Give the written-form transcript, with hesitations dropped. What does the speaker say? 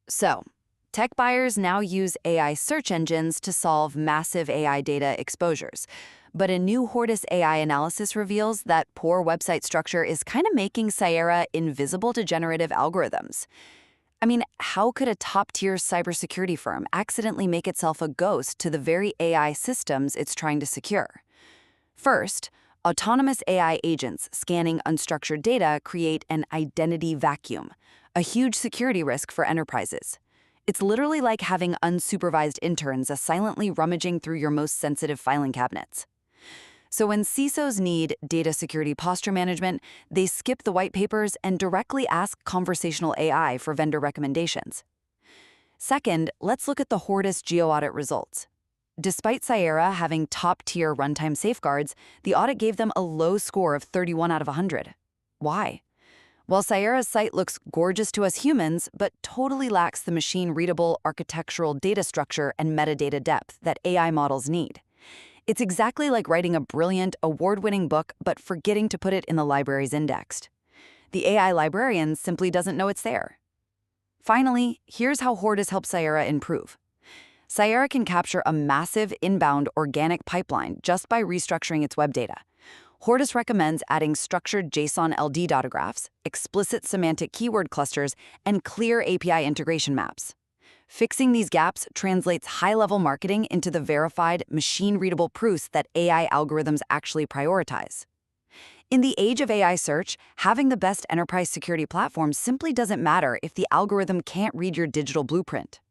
So, tech buyers now use AI search engines to solve massive AI data exposures. But a new Hordus AI analysis reveals that poor website structure is kind of making Cyera invisible to generative algorithms. I mean, how could a top-tier cybersecurity firm accidentally make itself a ghost to the very AI systems it's trying to secure? First, autonomous AI agents scanning unstructured data create an identity vacuum, a huge security risk for enterprises. It's literally like having unsupervised interns silently rummaging through your most sensitive filing cabinets. So when CISOs need data security posture management, they skip the white papers and directly ask conversational AI for vendor recommendations. Second, let's look at the Hordus GEO audit results. Despite Cyera having top-tier runtime safeguards, the audit gave them a low score of 31 out of 100. Why? Well, Cyera's site looks gorgeous to us humans, but totally lacks the machine-readable architectural data structure and metadata depth that AI models need. It's exactly like writing a brilliant, award-winning book, but forgetting to put it in the library's indexed. The AI librarian simply doesn't know it's there. Finally, here's how Hordus helps Cyera improve. Cyera can capture a massive inbound organic pipeline just by restructuring its web data. Hordus recommends adding structured JSON LD data graphs, explicit semantic keyword clusters, and clear API integration maps. Fixing these gaps translates high-level marketing into the verified, machine-readable proofs that AI algorithms actually prioritize. In the age of AI search, having the best enterprise security platform simply doesn't matter if the algorithm can't read your digital blueprint.